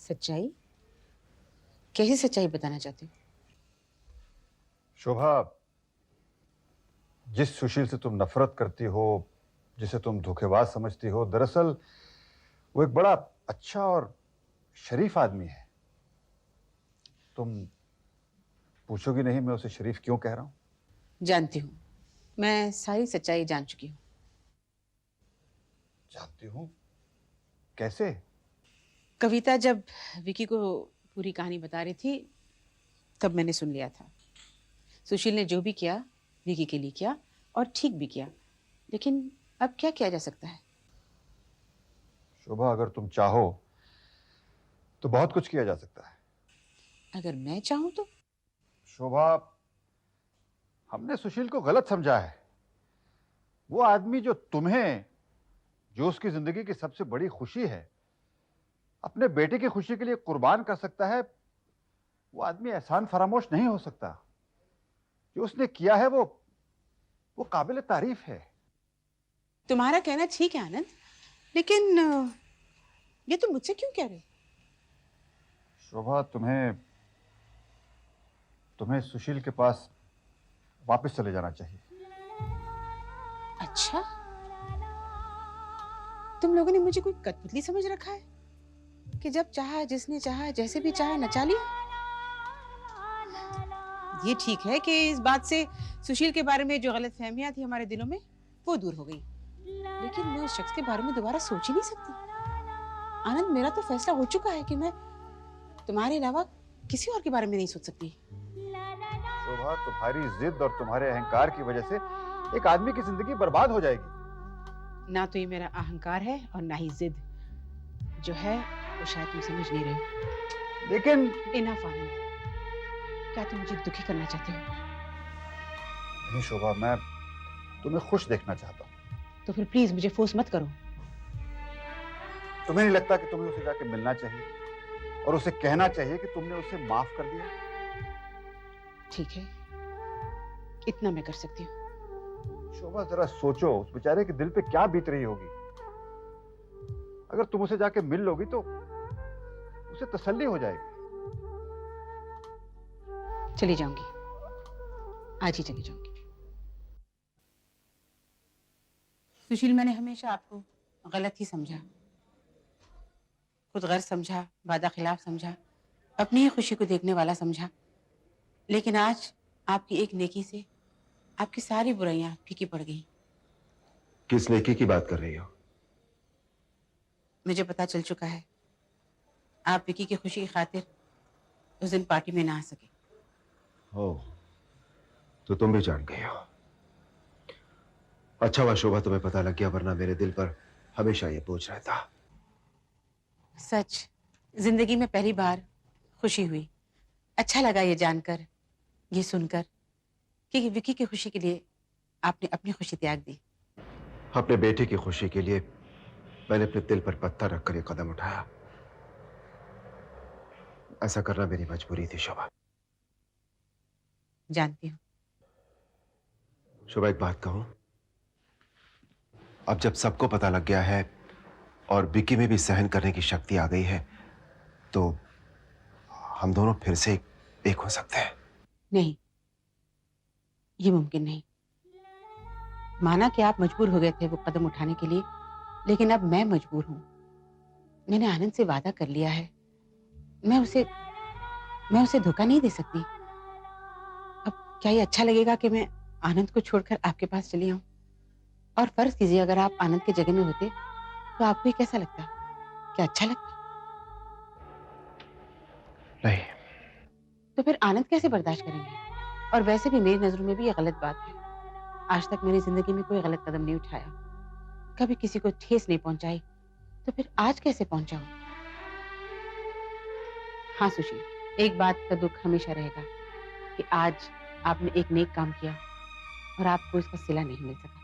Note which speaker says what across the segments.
Speaker 1: सच्चाई? कैसी सच्चाई बताना चाहते हो?
Speaker 2: शोभा, जिस सुशील से तुम नफरत करती हो, जिसे तुम धोखेबाज समझती हो, दरअसल वो एक बड़ा अच्छा और शरीफ आदमी है। तुम पूछोगी नहीं मैं उसे शरीफ क्यों कह रहा हूं?
Speaker 1: जानती हूँ। मैं सारी सच्चाई जान चुकी हूँ।
Speaker 2: जानती हूं? कैसे?
Speaker 1: कविता जब विकी को पूरी कहानी बता रही थी तब मैंने सुन लिया था। सुशील ने जो भी किया विकी के लिए किया और ठीक भी किया। लेकिन अब क्या किया जा सकता है?
Speaker 2: शोभा, अगर तुम चाहो तो बहुत कुछ किया जा सकता है।
Speaker 1: अगर मैं चाहूँ तो?
Speaker 2: शोभा, हमने सुशील को गलत समझा है। वो आदमी जो तुम्हें, जो उसकी जिंदगी की सबसे बड़ी खुशी है, अपने बेटे की खुशी के लिए कुर्बान कर सकता है, वो आदमी एहसान फरामोश नहीं हो सकता। जो उसने किया है वो काबिल तारीफ है।
Speaker 1: तुम्हारा कहना ठीक है आनंद, लेकिन ये तुम मुझसे क्यों कह रहे हो?
Speaker 2: शोभा, तुम्हें तुम्हें सुशील के पास वापस चले जाना चाहिए।
Speaker 1: अच्छा, तुम लोगों ने मुझे कोई कठपुतली समझ रखा है कि जब चाहा जिसने चाहा जैसे भी चाहा नचा लिया? ये ठीक है कि इस बात से सुशील के बारे में जो गलतफहमियां थी हमारे दिलों में वो दूर हो गई, लेकिन मैं उस शख्स के बारे में दोबारा सोच ही नहीं सकती। आनंद, मेरा तो फैसला हो चुका है कि मैं तुम्हारे अलावा किसी और के बारे में नहीं सोच सकती।
Speaker 2: शोभा, तुम्हारी जिद और तुम्हारे अहंकार की वजह से एक आदमी की जिंदगी बर्बाद हो जाएगी।
Speaker 1: ना तो ये मेरा अहंकार है और ना ही जिद। जो है वो शायद तुम समझ नहीं रहे हो।
Speaker 2: लेकिन
Speaker 1: इनफ आनंद, क्या तुम मुझे दुखी करना चाहते हो?
Speaker 2: नहीं शोभा, मैं तुम्हें खुश देखना चाहता हूँ।
Speaker 1: तो फिर प्लीज मुझे फोर्स मत करो।
Speaker 2: तुम्हें नहीं लगता कि तुम्हें उसे जाके मिलना चाहिए और उसे कहना चाहिए कि तुमने उसे माफ कर दिया?
Speaker 1: ठीक है, इतना मैं कर सकती हूँ।
Speaker 2: शोभा, जरा सोचो उस बेचारे के दिल पे क्या बीत रही होगी। अगर तुम उसे जाके मिल लोगी तो उसे तसल्ली हो जाएगी।
Speaker 1: चली जाऊंगी, आज ही चली जाऊंगी। सुशील, मैंने हमेशा आपको गलत ही समझा, खुद गर्ज समझा, वादा खिलाफ समझा, अपनी ही खुशी को देखने वाला समझा। लेकिन आज आपकी एक नेकी से आपकी सारी बुराइयां फीकी पड़ गई।
Speaker 3: किस नेकी की बात कर रही हो?
Speaker 1: मुझे पता चल चुका है आप विकी की खुशी की खातिर उस दिन पार्टी में ना आ सके।
Speaker 3: ओह, तो तुम भी जान गई हो। अच्छा हुआ शोभा तुम्हें पता लग गया, वरना मेरे दिल पर हमेशा ये बोझ रहता।
Speaker 1: सच, जिंदगी में पहली बार खुशी हुई। अच्छा लगा ये जानकर, ये सुनकर कि विकी की खुशी के लिए आपने अपनी खुशी त्याग दी।
Speaker 3: अपने बेटे की खुशी के लिए मैंने अपने दिल पर पत्थर रखकर ये कदम उठाया। ऐसा करना मेरी मजबूरी थी शोभा।
Speaker 1: जानती हूँ।
Speaker 3: शोभा, एक बात कहूं? अब जब सबको पता लग गया है और विकी में भी सहन करने की शक्ति आ गई है, तो हम दोनों फिर से एक हो सकते हैं।
Speaker 1: नहीं, ये मुमकिन नहीं। माना कि आप मजबूर हो गए थे वो कदम उठाने के लिए, लेकिन अब मैं मजबूर हूं। मैंने आनंद से वादा कर लिया है। मैं उसे धोखा नहीं दे सकती। अब क्या ये अच्छा लगेगा कि मैं आनंद को छोड़कर आपके पास चली आऊं? और फर्ज कीजिए अगर आप आनंद की जगह में होते तो आपको ये कैसा लगता? क्या अच्छा लगता?
Speaker 3: नहीं।
Speaker 1: तो फिर आनंद कैसे बर्दाश्त करेंगे? और वैसे भी मेरी नजरों में भी ये गलत बात है। आज तक मेरी जिंदगी में कोई गलत कदम नहीं उठाया, कभी किसी को ठेस नहीं पहुंचाई, तो फिर आज कैसे पहुंचाऊं? हाँ सुशील, एक बात का दुख हमेशा रहेगा कि आज आपने एक नेक काम किया और आपको इसका सिला नहीं मिल सका।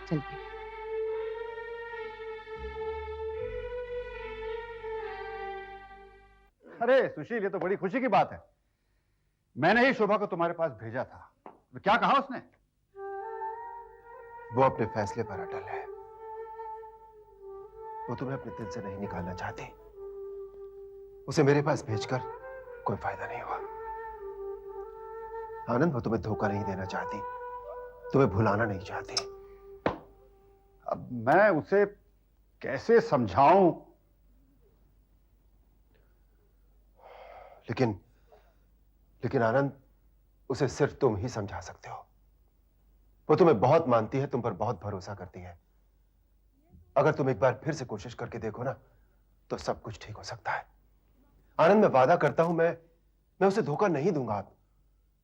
Speaker 1: चलते हैं।
Speaker 2: अरे सुशील, ये तो बड़ी खुशी की बात है। मैंने ही शोभा को तुम्हारे पास भेजा था। तो क्या कहा उसने?
Speaker 3: वो अपने फैसले पर अटल है। वो तुम्हें अपने दिल से नहीं निकालना चाहती। उसे मेरे पास भेजकर कोई फायदा नहीं हुआ। आनंद, वो तुम्हें धोखा नहीं देना चाहती, तुम्हें भुलाना नहीं चाहती।
Speaker 2: अब मैं उसे कैसे समझाऊं?
Speaker 3: लेकिन लेकिन आनंद, उसे सिर्फ तुम ही समझा सकते हो। वो तुम्हें बहुत मानती है, तुम पर बहुत भरोसा करती है। अगर तुम एक बार फिर से कोशिश करके देखो ना, तो सब कुछ ठीक हो सकता है। आनंद, मैं वादा करता हूं, मैं उसे धोखा नहीं दूंगा।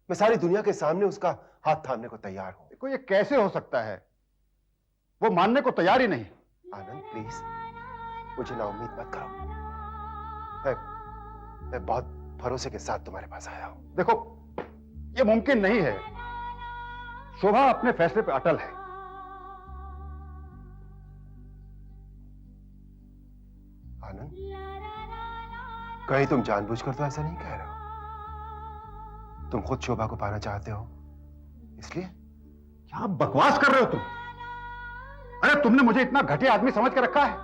Speaker 3: मैं सारी दुनिया के सामने उसका हाथ थामने को तैयार हूं।
Speaker 2: देखो, ये कैसे हो सकता है? वो मानने को तैयार ही नहीं।
Speaker 3: आनंद, प्लीज मुझे ना उम्मीद मत करो। मैं बहुत भरोसे के साथ तुम्हारे पास आया हूं।
Speaker 2: देखो, ये मुमकिन नहीं है। शोभा अपने फैसले पे अटल है।
Speaker 3: आनंद, कहीं तुम जानबूझकर तो ऐसा नहीं कह रहे हो? तुम खुद शोभा को पाना चाहते हो, इसलिए?
Speaker 2: क्या बकवास कर रहे हो तुम? अरे, तुमने मुझे इतना घटिया आदमी समझ के रखा है?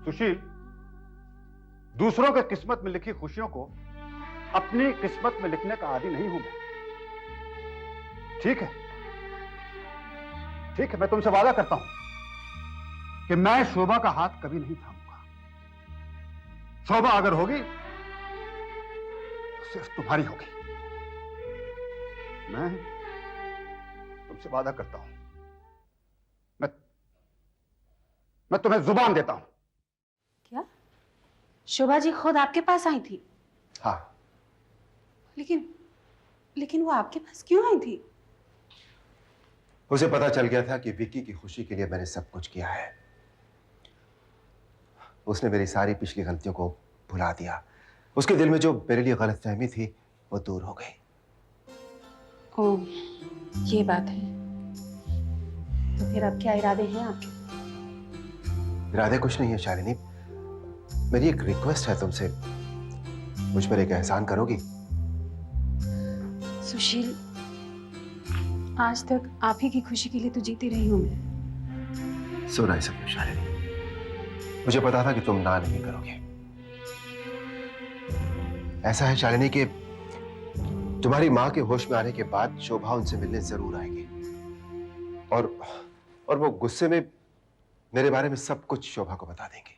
Speaker 2: सुशील, दूसरों के किस्मत में लिखी खुशियों को अपनी किस्मत में लिखने का आदी नहीं हूं मैं। ठीक है, ठीक है, मैं तुमसे वादा करता हूं कि मैं शोभा का हाथ कभी नहीं थामूंगा। शोभा अगर होगी तो सिर्फ तुम्हारी होगी। मैं तुमसे वादा करता हूं, मैं तुम्हें जुबान देता हूं।
Speaker 1: क्या शोभा जी खुद आपके पास आई थी?
Speaker 3: हाँ।
Speaker 1: लेकिन वो आपके पास क्यों आई थी?
Speaker 3: उसे पता चल गया था कि विक्की की खुशी के लिए मैंने सब कुछ किया है। उसने मेरी सारी पिछली गलतियों को भुला दिया। उसके दिल में जो मेरे लिए गलतफहमी थी, वो दूर हो गई।
Speaker 1: ओह, ये बात है। तो फिर अब क्या इरादे हैं आपके?
Speaker 3: इरादे कुछ नहीं है शालिनी। मेरी एक रिक्वेस्ट है तुमसे। मुझ पर एक एहसान करोगी?
Speaker 1: सुशील, आज तक आप ही की खुशी के लिए तो जीती रही हूं मैं।
Speaker 3: So nice of you Shalini. मुझे पता था कि तुम ना नहीं करोगे। ऐसा है शालिनी कि तुम्हारी मां के होश में आने के बाद शोभा उनसे मिलने जरूर आएगी, और वो गुस्से में मेरे बारे में सब कुछ शोभा को बता देंगे।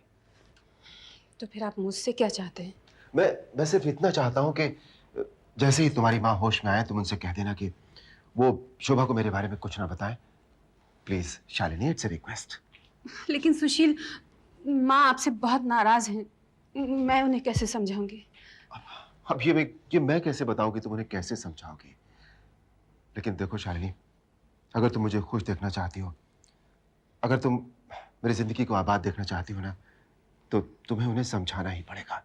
Speaker 1: तो फिर आप मुझसे क्या चाहते हैं?
Speaker 3: मैं सिर्फ इतना चाहता हूं कि जैसे ही तुम्हारी मां होश में आए, तुम उनसे कह देना कि वो शोभा को मेरे बारे में कुछ ना बताएं। Please Shalini, it's a request.
Speaker 1: लेकिन सुशील, माँ आपसे बहुत नाराज हैं। मैं उन्हें कैसे समझाऊंगी?
Speaker 3: अब ये मैं कैसे बताऊं कि तुम उन्हें कैसे समझाओगी? लेकिन देखो शालिनी, अगर तुम मुझे खुश देखना चाहती हो, अगर तुम मेरी जिंदगी को आबाद देखना चाहती हो ना, तो तुम्हें उन्हें समझाना ही पड़ेगा।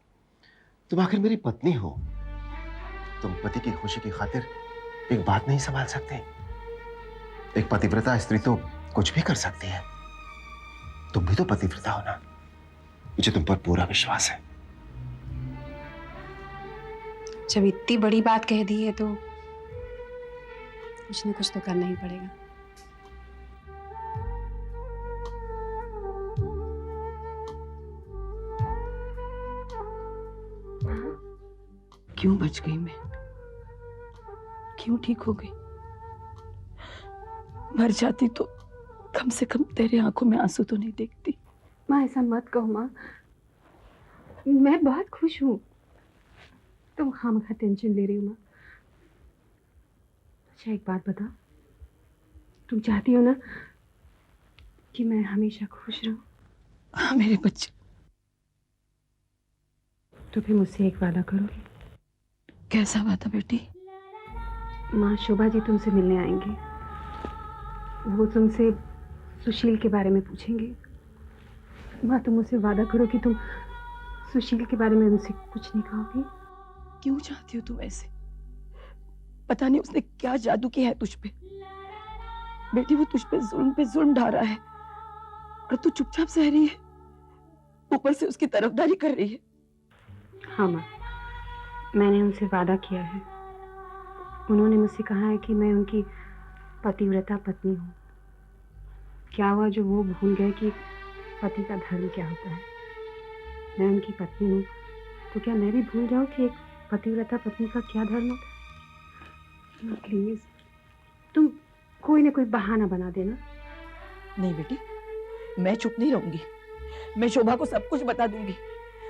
Speaker 3: तुम आखिर मेरी पत्नी हो। तुम पति की खुशी की खातिर एक बात नहीं संभाल सकते? एक पतिव्रता स्त्री तो कुछ भी कर सकती है। तुम भी तो पतिव्रता हो ना। मुझे तुम पर पूरा विश्वास है।
Speaker 1: जब इतनी बड़ी बात कह दी है तो कुछ ना कुछ तो करना ही पड़ेगा। क्यों बच गई मैं? क्यों ठीक हो गई? मर जाती तो कम से कम तेरे आंखों में आंसू तो नहीं देखती।
Speaker 4: माँ, ऐसा मत कहो माँ। मैं बहुत खुश हूँ। तुम खामखा टेंशन ले रही हो माँ। अच्छा, एक बात बताओ, तुम चाहती हो ना कि मैं हमेशा खुश रहूं?
Speaker 1: हाँ मेरे बच्चे।
Speaker 4: तो फिर मुझसे एक वादा करोगी?
Speaker 1: कैसा वादा बेटी?
Speaker 4: माँ, शोभा जी तुमसे मिलने आएंगे। वो तुमसे सुशील के बारे में पूछेंगे। माँ, तुम मुझसे वादा करो कि तुम सुशील के बारे में उनसे कुछ नहीं कहोगी।
Speaker 5: क्यों चाहती हो तुम ऐसे? पता नहीं उसने क्या जादू किया है तुझ पे। बेटी, वो तुझ पे जुल्म ढा रहा है और तू चुपचाप सह रही है, ऊपर से उसकी तरफदारी कर रही है।
Speaker 4: हाँ माँ, मैंने उनसे वादा किया है। उन्होंने मुझसे कहा है कि मैं उनकी पतिव्रता पत्नी हूँ। क्या हुआ जो वो भूल गए कि पति का धर्म क्या होता है। मैं उनकी पत्नी हूँ, तो क्या मैं भी भूल जाऊँ कि एक पतिव्रता पत्नी का क्या धर्म होता है। प्लीज तुम कोई ना कोई बहाना बना देना।
Speaker 5: नहीं बेटी, मैं चुप नहीं रहूंगी। मैं शोभा को सब कुछ बता दूंगी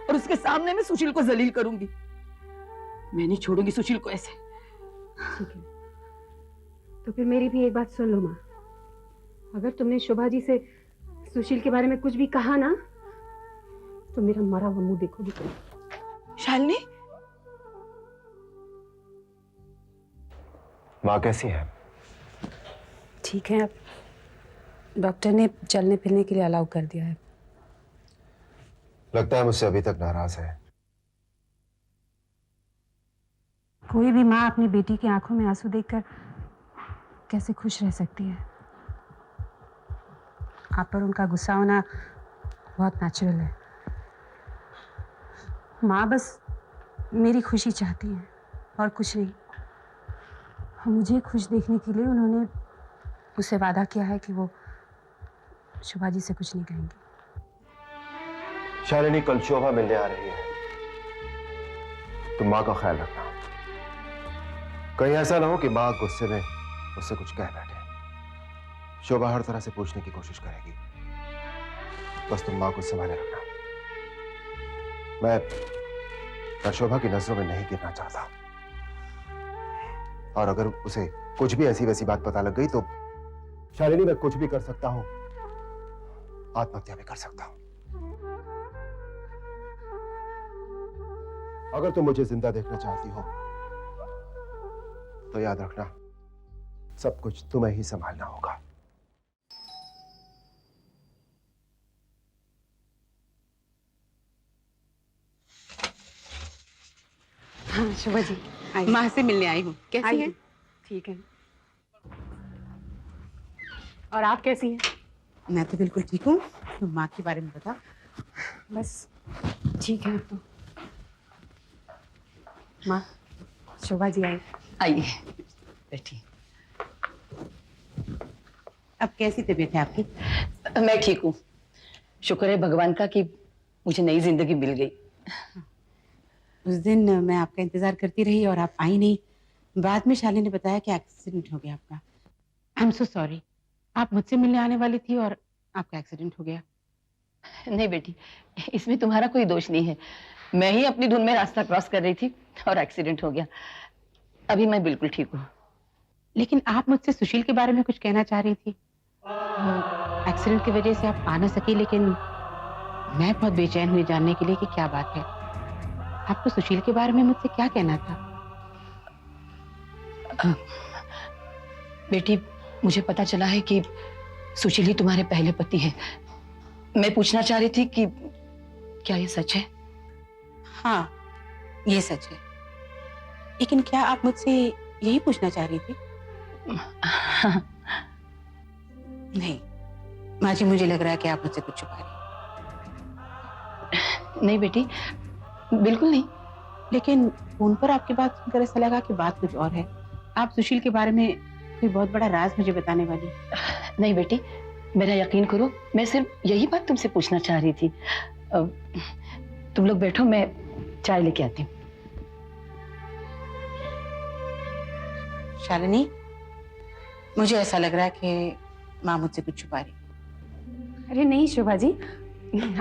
Speaker 5: और उसके सामने मैं सुशील को जलील करूंगी। मैं नहीं छोड़ूंगी सुशील को ऐसे।
Speaker 4: ठीक है, तो फिर मेरी भी एक बात सुन लो माँ। अगर तुमने शोभा जी से सुशील के बारे में कुछ भी कहा ना, तो मेरा मरा हुआ मुंह देखोगी तुम।
Speaker 5: शालिनी,
Speaker 3: माँ कैसी है?
Speaker 6: ठीक है, अब डॉक्टर ने चलने फिरने के लिए अलाउ कर दिया है।
Speaker 3: लगता है मुझसे अभी तक नाराज है।
Speaker 6: कोई भी माँ अपनी बेटी की आंखों में आंसू देखकर कैसे खुश रह सकती है। आप पर उनका गुस्सा होना बहुत नेचुरल है। माँ बस मेरी खुशी चाहती है और कुछ नहीं। और मुझे खुश देखने के लिए उन्होंने मुझसे वादा किया है कि वो शोभा जी से कुछ नहीं कहेंगे।
Speaker 3: शालिनी, कल शोभा मिलने आ रही है, तुम माँ का ख्याल रखना। कहीं ऐसा ना हो कि माँ गुस्से में उससे कुछ कह बैठे। शोभा हर तरह से पूछने की कोशिश करेगी, बस तुम माँ को संभाले रखना। मैं शोभा की नजरों में नहीं गिरना चाहता, और अगर उसे कुछ भी ऐसी वैसी बात पता लग गई तो शालिनी, मैं कुछ भी कर सकता हूं, आत्महत्या भी कर सकता हूं। अगर तुम मुझे जिंदा देखना चाहती हो तो याद रखना, सब कुछ तुम्हें ही संभालना होगा।
Speaker 1: हाँ शोभा जी, माँ से मिलने आई हूँ। कैसी हैं?
Speaker 4: ठीक है। और आप कैसी हैं?
Speaker 1: मैं तो बिल्कुल ठीक हूँ। तुम माँ के बारे में बताओ।
Speaker 4: बस ठीक है। तो माँ, शोभा जी आई।
Speaker 5: आइए बैठिए।
Speaker 1: अब कैसी तबीयत है आपकी?
Speaker 5: मैं ठीक हूँ, शुक्र है भगवान का कि मुझे नई जिंदगी मिल गई।
Speaker 1: उस दिन मैं आपका इंतजार करती रही और आप आई नहीं। बाद में शालिनी ने बताया कि एक्सीडेंट हो गया आपका। I am so sorry. आप मुझसे मिलने आने वाली थी और आपका एक्सीडेंट हो गया।
Speaker 5: नहीं बेटी, इसमें तुम्हारा कोई दोष नहीं है। मैं ही अपनी धुन में रास्ता क्रॉस कर रही थी और एक्सीडेंट हो गया। अभी मैं बिल्कुल ठीक हूँ।
Speaker 1: लेकिन आप मुझसे सुशील के बारे में कुछ कहना चाह रही थी। एक्सीडेंट की वजह से आप आ ना सकी, लेकिन मैं बहुत बेचैन हुई जानने के लिए कि क्या बात है। आपको सुशील के बारे में मुझसे क्या कहना था?
Speaker 5: बेटी, मुझे पता चला है कि सुशील ही तुम्हारे पहले पति हैं। मैं पूछना चाह रही थी कि क्या ये सच है?
Speaker 1: हाँ, ये सच है। लेकिन क्या आप मुझसे यही पूछना चाह रही थी? नहीं माँ जी, मुझे लग रहा है कि आप मुझसे कुछ छुपा रही हैं।
Speaker 5: नहीं बेटी, बिल्कुल नहीं।
Speaker 1: लेकिन फोन पर आपकी बात सुनकर ऐसा लगा कि बात कुछ और है। आप सुशील के बारे में कोई बहुत बड़ा राज मुझे बताने वाली।
Speaker 5: नहीं बेटी, मेरा यकीन करो, मैं सिर्फ यही बात तुमसे पूछना चाह रही थी। तुम लोग बैठो, मैं चाय लेके आती हूँ।
Speaker 1: शालिनी, मुझे ऐसा लग रहा है कि माँ मुझसे कुछ छुपा रही।
Speaker 4: अरे नहीं शोभा जी,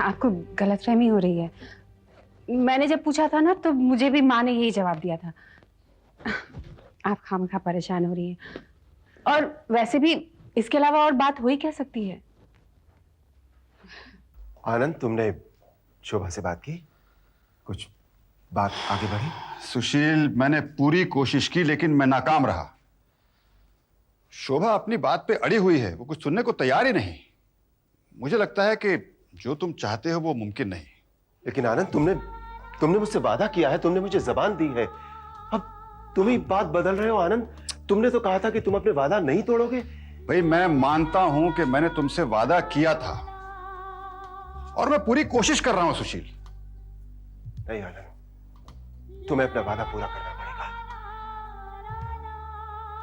Speaker 4: आपको गलतफहमी हो रही है। मैंने जब पूछा था ना, तो मुझे भी माँ ने यही जवाब दिया था। आप खामखा परेशान हो रही हैं। और वैसे भी इसके अलावा और बात हो ही क्या सकती है?
Speaker 3: आनंद, तुमने शोभा से बात की? कुछ बात आगे बढ़ी?
Speaker 2: सुशील, मैंने पूरी कोशिश की लेकिन मैं नाकाम रहा। शोभा अपनी बात पे अड़ी हुई है, वो कुछ सुनने को तैयार ही नहीं। मुझे लगता है कि जो तुम चाहते हो वो मुमकिन नहीं।
Speaker 3: लेकिन आनंद, तुमने मुझसे वादा किया है, तुमने मुझे जबान दी है। अब तुम ही बात बदल रहे हो आनंद। तुमने तो कहा था कि तुम अपने वादा नहीं तोड़ोगे।
Speaker 2: भाई, मैं मानता हूं कि मैंने तुमसे वादा किया था और मैं पूरी कोशिश कर रहा हूं सुशील।
Speaker 3: नहीं आनंद, तुम्हें अपना वादा पूरा करना पड़ेगा।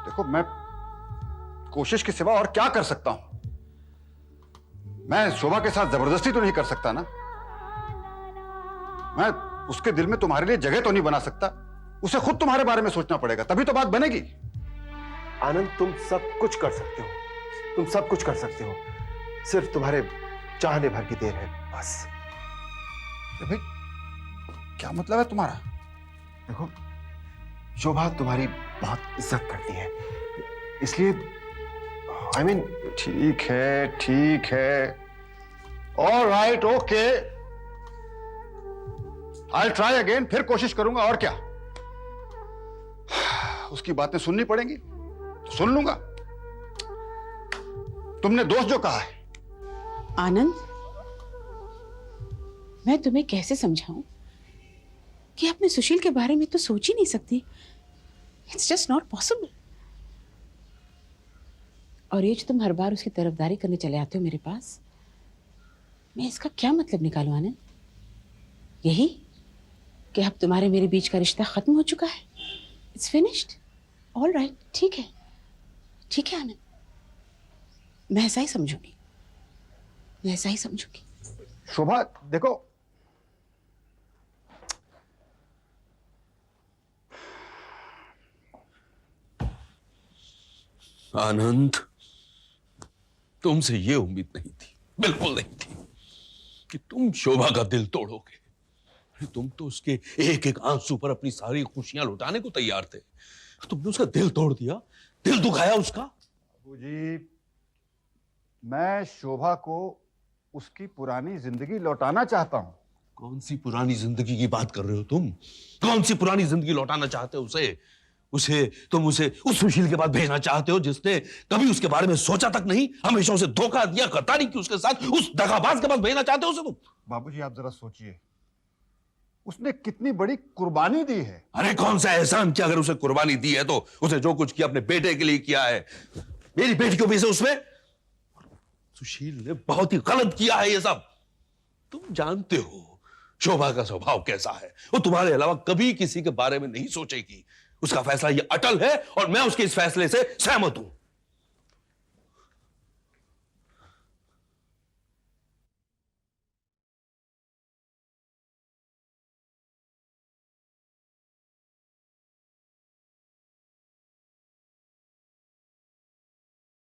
Speaker 2: देखो, मैं कोशिश के सिवा और क्या कर सकता हूं? मैं शोभा के साथ जबरदस्ती तो नहीं कर सकता ना। मैं उसके दिल में तुम्हारे लिए जगह तो नहीं बना सकता। उसे खुद तुम्हारे बारे में सोचना पड़ेगा, तभी तो बात बनेगी।
Speaker 3: आनंद, तुम सब कुछ कर सकते हो, तुम सब कुछ कर सकते हो, सिर्फ तुम्हारे चाहने भर की देर है, बस।
Speaker 2: भाई क्या मतलब है तुम्हारा?
Speaker 3: देखो, शोभा तुम्हारी बहुत इज्जत करती है, इसलिए I mean,
Speaker 2: ठीक है, all right, okay, I try again, फिर कोशिश करूंगा, और क्या। उसकी बातें सुननी पड़ेंगी तो सुन लूंगा। तुमने दोस्त जो कहा है।
Speaker 1: आनंद, मैं तुम्हें कैसे समझाऊं कि अपने सुशील के बारे में तो सोच ही नहीं सकती। It's just not possible. और ये जो तुम हर बार उसकी तरफदारी करने चले आते हो मेरे पास, मैं इसका क्या मतलब निकालूं आनंद? यही कि अब तुम्हारे मेरे बीच का रिश्ता खत्म हो चुका है? It's finished. ऑल राइट, ठीक है आनंद, मैं ऐसा ही समझूंगी, मैं ऐसा ही समझूंगी।
Speaker 2: शोभा देखो,
Speaker 7: आनंद, तुमसे ये उम्मीद नहीं थी, बिल्कुल नहीं थी कि तुम शोभा का दिल तोड़ोगे। अरे तुम तो उसके एक एक आंसू पर अपनी सारी खुशियां लुटाने को तैयार थे। तुमने उसका दिल तोड़ दिया, दिल दुखाया उसका।
Speaker 2: बाबूजी, मैं शोभा को उसकी पुरानी जिंदगी लौटाना चाहता हूं।
Speaker 7: कौन सी पुरानी जिंदगी की बात कर रहे हो तुम? कौन सी पुरानी जिंदगी लौटाना चाहते हो तुम उसे उस सुशील के पास भेजना चाहते हो जिसने कभी उसके बारे में सोचा तक नहीं, हमेशा उसे धोखा दिया, गद्दारी की उसके साथ, उस दगाबाज के पास भेजना चाहते हो उसे तुम?
Speaker 2: बाबूजी आप जरा सोचिए, उसने कितनी बड़ी कुर्बानी दी है।
Speaker 7: अरे कौन सा एहसान किया? अगर उसे कुर्बानी दी है तो उसे जो कुछ किया अपने बेटे के लिए किया है। मेरी बेटी को भी इसे उसमें, सुशील ने बहुत ही गलत किया है ये सब। तुम जानते हो शोभा का स्वभाव कैसा है। वो तुम्हारे अलावा कभी किसी के बारे में नहीं सोचेगी। उसका फैसला ये अटल है और मैं उसके इस फैसले से सहमत हूं।